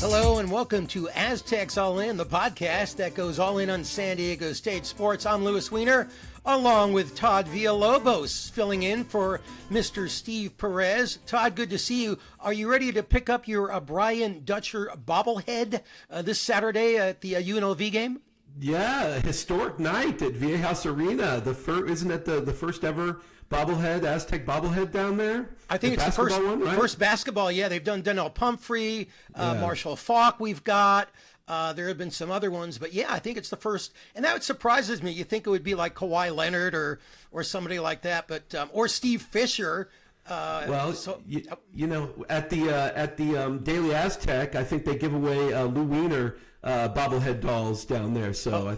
Hello and welcome to Aztecs All In, the podcast that goes all in on San Diego State sports. I'm Weiner, along with Todd Villalobos, filling in for Mr. Steve Perez. Todd, good to see you. Are you ready to pick up your Brian Dutcher bobblehead this Saturday at the UNLV game? Yeah, historic night at Viejas Arena. Isn't it the first ever bobblehead, Aztec bobblehead down there? I think it's the first one, right? First basketball. Yeah, they've done Donnell Pumphrey, Marshall Faulk. We've got. There have been some other ones, but yeah, I think it's the first, and that surprises me. You think it would be like Kawhi Leonard or somebody like that, but or Steve Fisher. You know, at the Daily Aztec, I think they give away Lou Weiner bobblehead dolls down there. So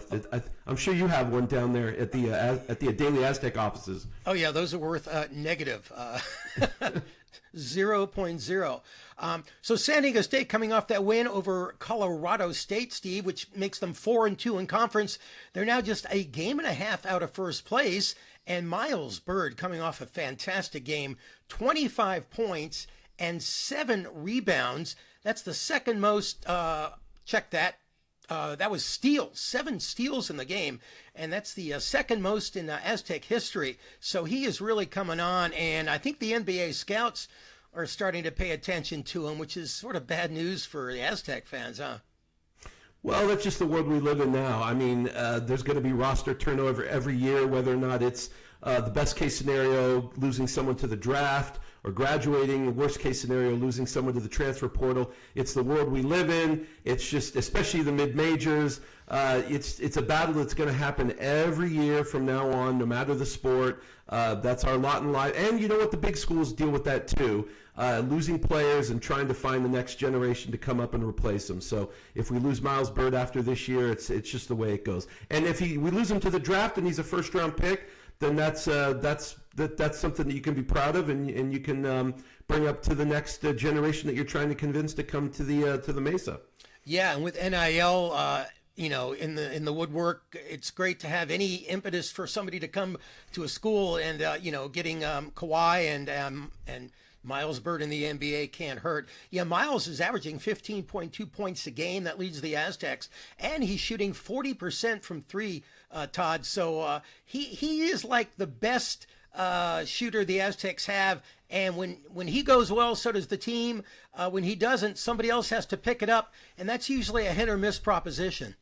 I'm sure you have one down there at the Daily Aztec offices. Oh yeah, those are worth negative 0.0. So San Diego State coming off that win over Colorado State, Steve, which makes them 4-2 in conference. They're now just a game and a half out of first place. And Miles Byrd coming off a fantastic game, 25 points and 7 rebounds. That's the second most, check that. That was steals, 7 steals in the game, and that's the second most in Aztec history. So he is really coming on, and I think the NBA scouts are starting to pay attention to him, which is sort of bad news for the Aztec fans, huh? Well, that's just the world we live in now. I mean, there's going to be roster turnover every year, whether or not it's the best case scenario, losing someone to the draft, or graduating, the worst case scenario, losing someone to the transfer portal. It's the world we live in. It's just, especially the mid-majors, it's a battle that's going to happen every year from now on, no matter the sport. That's our lot in life. And you know what? The big schools deal with that too. Losing players and trying to find the next generation to come up and replace them. So if we lose Miles Byrd after this year, it's just the way it goes. And if we lose him to the draft and he's a first-round pick, then that's something that you can be proud of, and you can bring up to the next generation that you're trying to convince to come to the Mesa. Yeah, and with NIL, in the woodwork, it's great to have any impetus for somebody to come to a school, and getting Kawhi and Miles Byrd in the NBA can't hurt. Yeah, Miles is averaging 15.2 points a game. That leads the Aztecs. And he's shooting 40% from three, Todd. So he is like the best shooter the Aztecs have. And when he goes well, so does the team. When he doesn't, somebody else has to pick it up. And that's usually a hit or miss proposition.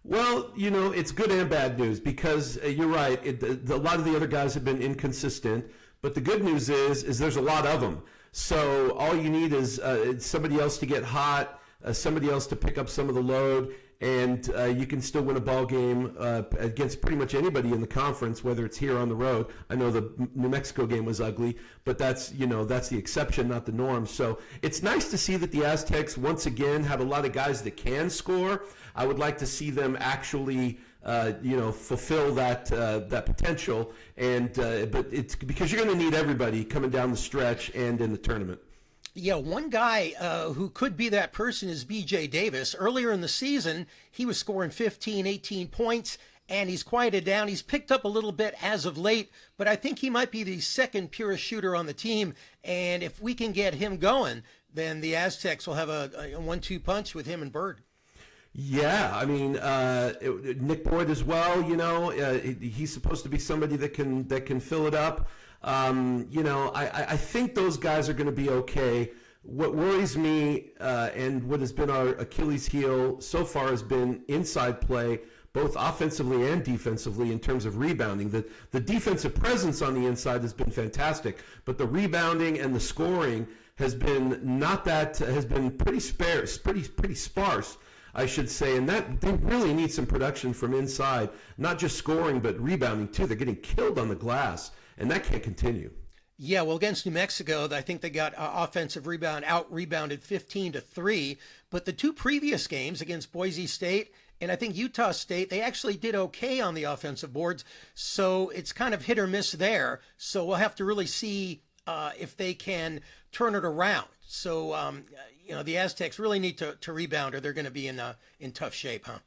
Well, it's good and bad news because you're right. A lot of the other guys have been inconsistent. But the good news is there's a lot of them. So all you need is somebody else to get hot, somebody else to pick up some of the load, and you can still win a ball game against pretty much anybody in the conference, whether it's here or on the road. I know the New Mexico game was ugly, but that's the exception, not the norm. So it's nice to see that the Aztecs once again have a lot of guys that can score. I would like to see them actually fulfill that potential, but it's because you're going to need everybody coming down the stretch and in the tournament. Yeah, one guy who could be that person is B.J. Davis. Earlier in the season, he was scoring 15, 18 points, and he's quieted down. He's picked up a little bit as of late, but I think he might be the second purest shooter on the team, and if we can get him going, then the Aztecs will have a 1-2 punch with him and Byrd. Yeah, I mean, Nick Boyd as well. He's supposed to be somebody that can fill it up. I think those guys are going to be okay. What worries me and what has been our Achilles heel so far has been inside play, both offensively and defensively in terms of rebounding. The defensive presence on the inside has been fantastic, but the rebounding and the scoring has been has been pretty sparse, pretty sparse, I should say, and that they really need some production from inside, not just scoring, but rebounding too. They're getting killed on the glass, and that can't continue. Yeah, well, against New Mexico, I think they got offensive out-rebounded 15-3, but the two previous games against Boise State and I think Utah State, they actually did okay on the offensive boards, so it's kind of hit or miss there. So we'll have to really see if they can turn it around. So, the Aztecs really need to rebound or they're going to be in tough shape, huh?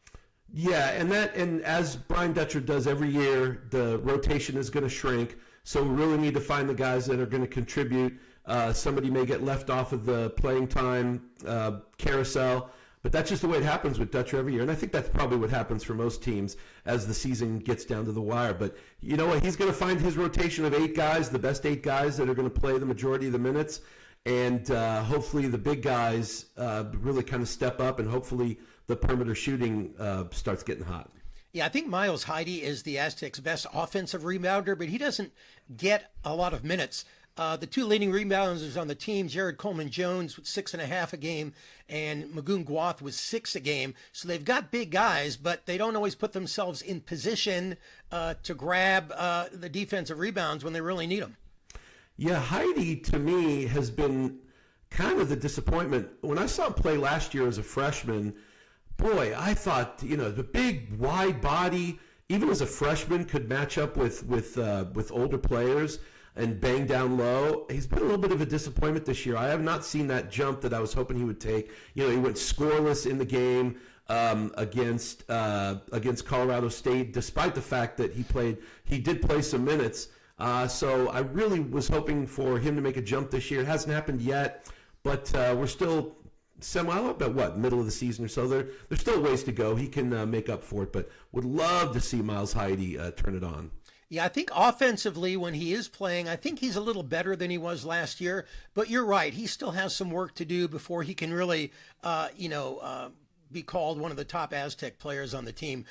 Yeah, and as Brian Dutcher does every year, the rotation is going to shrink. So we really need to find the guys that are going to contribute. Somebody may get left off of the playing time carousel, but that's just the way it happens with Dutcher every year. And I think that's probably what happens for most teams as the season gets down to the wire. But you know what? He's going to find his rotation of 8 guys, the best 8 guys that are going to play the majority of the minutes. And hopefully the big guys really kind of step up, and hopefully the perimeter shooting starts getting hot. Yeah, I think Miles Heide is the Aztecs' best offensive rebounder, but he doesn't get a lot of minutes. The 2 leading rebounders on the team, Jared Coleman-Jones with 6.5 a game, and Magoon Gwath with 6 a game. So they've got big guys, but they don't always put themselves in position to grab the defensive rebounds when they really need them. Yeah, Heide, to me, has been kind of the disappointment. When I saw him play last year as a freshman, boy, I thought, the big, wide body, even as a freshman, could match up with older players and bang down low. He's been a little bit of a disappointment this year. I have not seen that jump that I was hoping he would take. He went scoreless in the game against Colorado State, despite the fact that he did play some minutes. So I really was hoping for him to make a jump this year. It hasn't happened yet, but we're still middle of the season or so. There's still ways to go. He can make up for it, but would love to see Miles Heide turn it on. Yeah, I think offensively when he is playing, I think he's a little better than he was last year. But you're right, he still has some work to do before he can really, be called one of the top Aztec players on the team.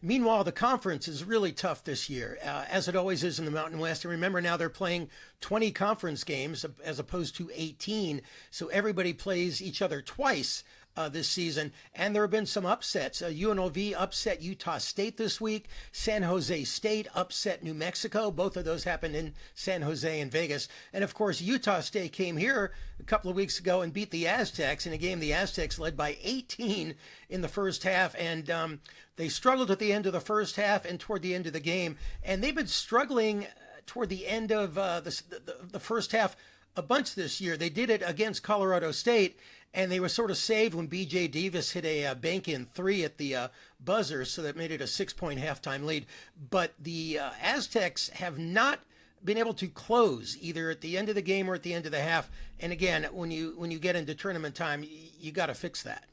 Meanwhile, the conference is really tough this year, as it always is in the Mountain West. And remember, now they're playing 20 conference games as opposed to 18. So everybody plays each other twice this season. And there have been some upsets. UNLV upset Utah State this week. San Jose State upset New Mexico. Both of those happened in San Jose and Vegas. And of course, Utah State came here a couple of weeks ago and beat the Aztecs in a game the Aztecs led by 18 in the first half. And they struggled at the end of the first half and toward the end of the game. And they've been struggling toward the end of the first half a bunch this year. They did it against Colorado State, and they were sort of saved when B.J. Davis hit a bank-in 3 at the buzzer, so that made it a 6-point halftime lead. But the Aztecs have not been able to close either at the end of the game or at the end of the half. And again, when you get into tournament time, you got to fix that.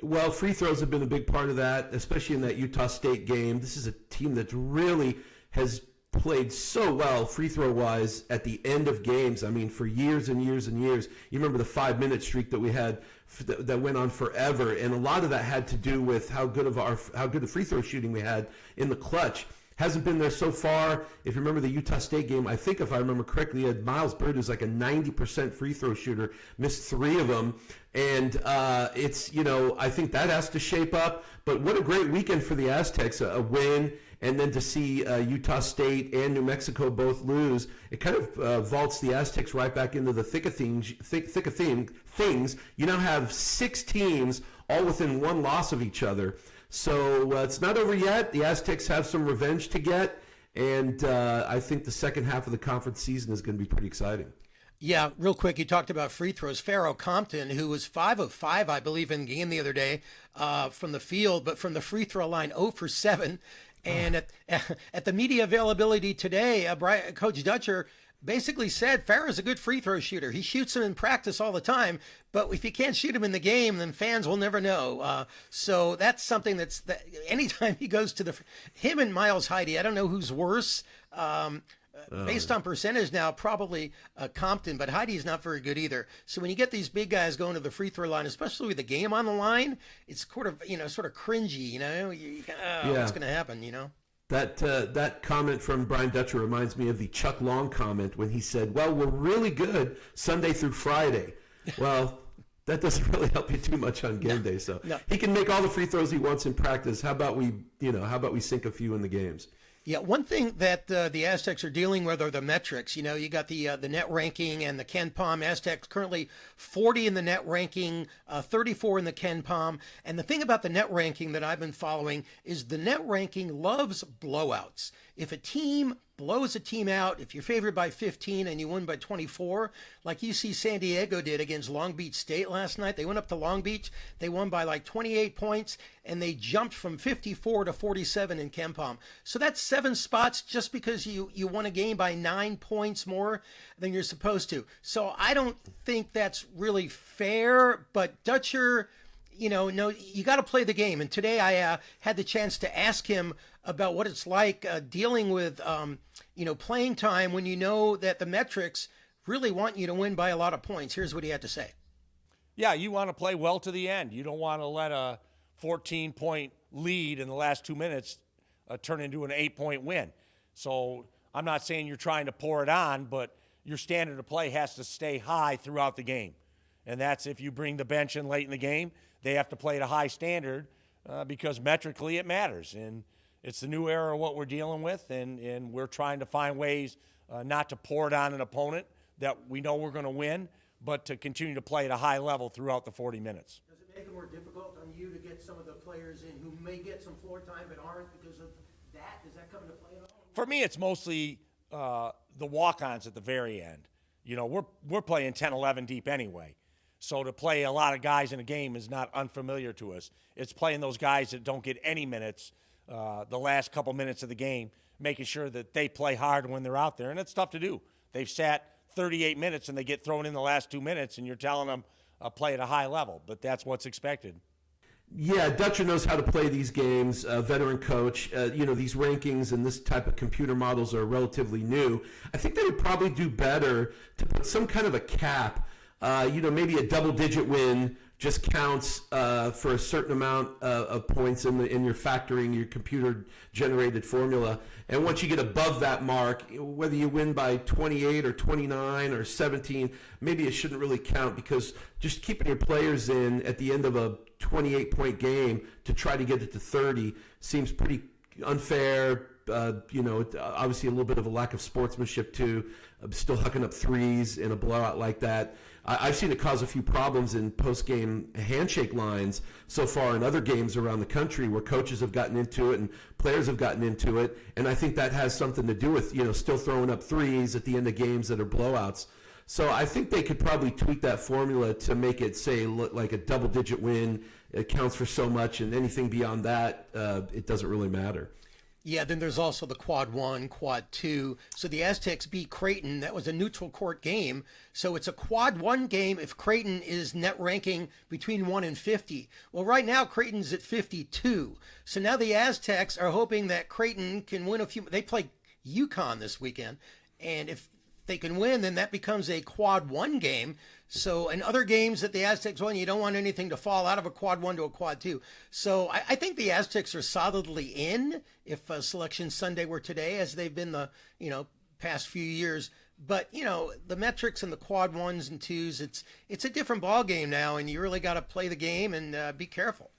Well, free throws have been a big part of that, especially in that Utah State game. This is a team that really has played so well free throw wise at the end of games. I mean, for years and years and years. You remember the 5-minute streak that we had that went on forever, and a lot of that had to do with how good the free throw shooting we had in the clutch. Hasn't been there so far. If you remember the Utah State game, I think if I remember correctly, Miles Byrd is like a 90% free throw shooter, missed 3 of them. And I think that has to shape up. But what a great weekend for the Aztecs, a win. And then to see Utah State and New Mexico both lose, it kind of vaults the Aztecs right back into the thick of things. You now have 6 teams all within 1 loss of each other. So it's not over yet. The Aztecs have some revenge to get, and I think the second half of the conference season is going to be pretty exciting. Yeah, real quick, you talked about free throws. Pharaoh Compton, who was 5 of 5, I believe, in the game the other day from the field, but from the free throw line, 0 for 7. And at the media availability today, Coach Dutcher basically said Farrah's a good free throw shooter. He shoots them in practice all the time, but if you can't shoot him in the game, then fans will never know. So that's something that anytime he goes to him and Miles Heide, I don't know who's worse. Based on percentage now, probably Compton, but Heidi's not very good either. So when you get these big guys going to the free throw line, especially with the game on the line, it's sort of cringy, what's going to happen, That comment from Brian Dutcher reminds me of the Chuck Long comment when he said, well, we're really good Sunday through Friday. Well, that doesn't really help you too much on game day. So he can make all the free throws he wants in practice. How about we sink a few in the games? Yeah, one thing that the Aztecs are dealing with are the metrics. You got the net ranking and the KenPom. Aztecs currently 40 in the net ranking, 34 in the KenPom. And the thing about the net ranking that I've been following is the net ranking loves blowouts. If a team blows a team out, if you're favored by 15 and you win by 24, like you see San Diego did against Long Beach State last night. They went up to Long Beach. They won by like 28 points, and they jumped from 54 to 47 in KenPom. So that's 7 spots just because you won a game by 9 points more than you're supposed to. So I don't think that's really fair, but Dutcher, no, you got to play the game. And today I had the chance to ask him about what it's like dealing with, playing time when you know that the metrics really want you to win by a lot of points. Here's what he had to say. Yeah, you want to play well to the end. You don't want to let a 14-point lead in the last 2 minutes turn into an 8-point win. So I'm not saying you're trying to pour it on, but your standard of play has to stay high throughout the game. And that's if you bring the bench in late in the game, they have to play at a high standard because metrically it matters. And it's the new era of what we're dealing with, and we're trying to find ways not to pour it on an opponent that we know we're going to win, but to continue to play at a high level throughout the 40 minutes. Does it make it more difficult on you to get some of the players in who may get some floor time but aren't because of that? Does that come into play at all? For me, it's mostly the walk-ons at the very end. We're playing 10, 11 deep anyway. So to play a lot of guys in a game is not unfamiliar to us. It's playing those guys that don't get any minutes the last couple minutes of the game, making sure that they play hard when they're out there. And it's tough to do. They've sat 38 minutes and they get thrown in the last 2 minutes, and you're telling them play at a high level. But that's what's expected. Yeah, Dutcher knows how to play these games, veteran coach. These rankings and this type of computer models are relatively new. I think they would probably do better to put some kind of a cap. Maybe a double-digit win just counts for a certain amount of points in your factoring, your computer-generated formula. And once you get above that mark, whether you win by 28 or 29 or 17, maybe it shouldn't really count, because just keeping your players in at the end of a 28-point game to try to get it to 30 seems pretty unfair. Obviously a little bit of a lack of sportsmanship too. Still hucking up threes in a blowout like that. I've seen it cause a few problems in post-game handshake lines so far in other games around the country where coaches have gotten into it and players have gotten into it. And I think that has something to do with, still throwing up threes at the end of games that are blowouts. So I think they could probably tweak that formula to make it, say, look like a double-digit win. It counts for so much, and anything beyond that, it doesn't really matter. Yeah, then there's also the quad 1, quad 2. So the Aztecs beat Creighton. That was a neutral court game. So it's a quad 1 game if Creighton is net ranking between 1 and 50. Well, right now Creighton's at 52. So now the Aztecs are hoping that Creighton can win a few. They play UConn this weekend. And if they can win, then that becomes a quad 1 game. So in other games that the Aztecs won, you don't want anything to fall out of a quad 1 to a quad 2. So I think the Aztecs are solidly in if Selection Sunday were today, as they've been the past few years. But the metrics and the quad 1s and 2s, it's a different ball game now, and you really got to play the game and be careful.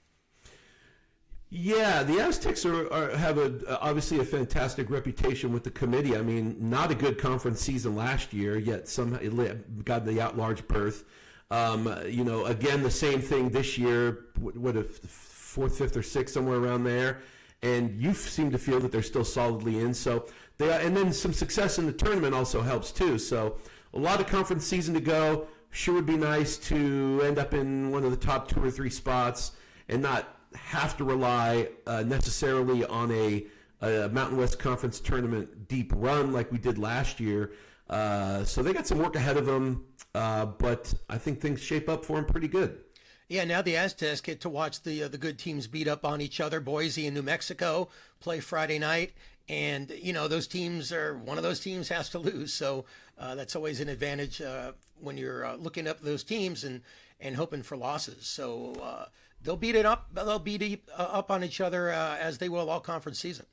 Yeah, the Aztecs have obviously a fantastic reputation with the committee. I mean, not a good conference season last year, yet somehow it got the at-large berth. Again, the same thing this year. What if 4th, 5th, or 6th, somewhere around there? And you seem to feel that they're still solidly in. So and then some success in the tournament also helps too. So a lot of conference season to go. Sure would be nice to end up in one of the top 2 or 3 spots and not have to rely necessarily on a Mountain West Conference tournament deep run like we did last year. So they got some work ahead of them, but I think things shape up for them pretty good. Yeah, now the Aztecs get to watch the good teams beat up on each other. Boise and New Mexico play Friday night, and those teams one of those teams has to lose. So that's always an advantage when you're looking up those teams and hoping for losses. So they'll beat it up. They'll beat up on each other as they will all conference season.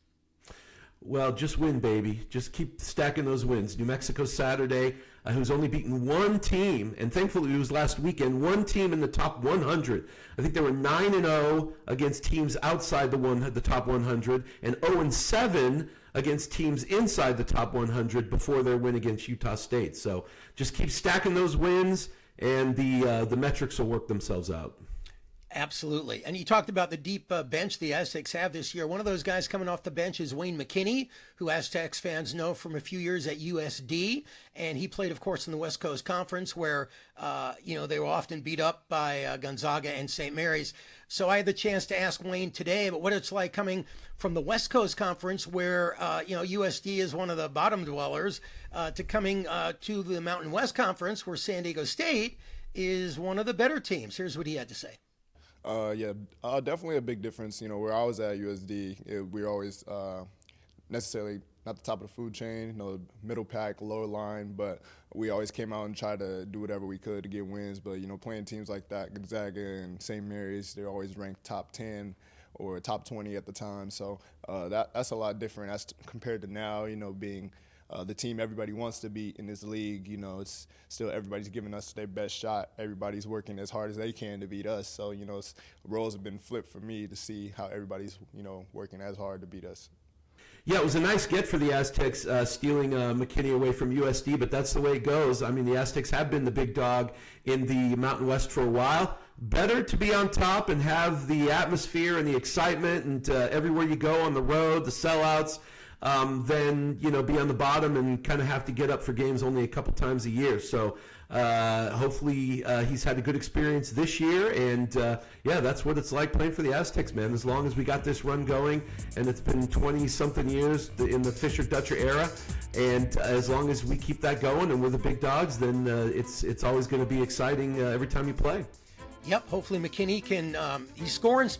Well, just win, baby. Just keep stacking those wins. New Mexico Saturday, who's only beaten one team, and thankfully it was last weekend, one team in the top 100. I think they were 9-0 against teams outside the top 100, and 0-7 against teams inside the top 100 before their win against Utah State. So just keep stacking those wins, and the metrics will work themselves out. Absolutely. And you talked about the deep bench the Aztecs have this year. One of those guys coming off the bench is Wayne McKinney, who Aztecs fans know from a few years at USD. And he played, of course, in the West Coast Conference where, they were often beat up by Gonzaga and St. Mary's. So I had the chance to ask Wayne today about what it's like coming from the West Coast Conference where, USD is one of the bottom dwellers to coming to the Mountain West Conference where San Diego State is one of the better teams. Here's what he had to say. Definitely a big difference. Where I was at USD, we were always necessarily not the top of the food chain, middle pack, lower line, but we always came out and tried to do whatever we could to get wins. But, playing teams like that, Gonzaga and St. Mary's, they're always ranked top 10 or top 20 at the time. So that's a lot different as compared to now, being the team everybody wants to beat in this league. It's still everybody's giving us their best shot. Everybody's working as hard as they can to beat us. So, roles have been flipped for me to see how everybody's, working as hard to beat us. Yeah, it was a nice get for the Aztecs, stealing McKinney away from USD, but that's the way it goes. I mean, the Aztecs have been the big dog in the Mountain West for a while. Better to be on top and have the atmosphere and the excitement and everywhere you go on the road, the sellouts, than be on the bottom and kind of have to get up for games only a couple times a year. So hopefully he's had a good experience this year, and that's what it's like playing for the Aztecs, man. As long as we got this run going, and it's been 20-something years in the Fisher-Dutcher era, and as long as we keep that going and we're the big dogs, then it's always going to be exciting every time you play. Yep, hopefully McKinney can, he's scoring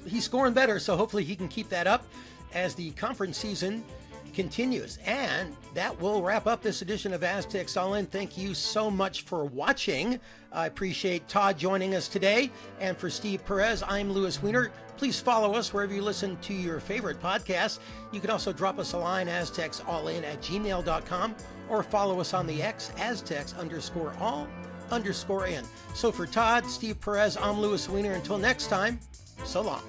better, so hopefully he can keep that up as the conference season continues. And that will wrap up this edition of Aztecs All In. Thank you so much for watching. I appreciate Todd joining us today. And for Steve Perez, I'm Louis Weiner. Please follow us wherever you listen to your favorite podcasts. You can also drop us a line, aztecsallin@gmail.com, or follow us on the X, Aztecs_all_in. So for Todd, Steve Perez, I'm Louis Weiner. Until next time, so long.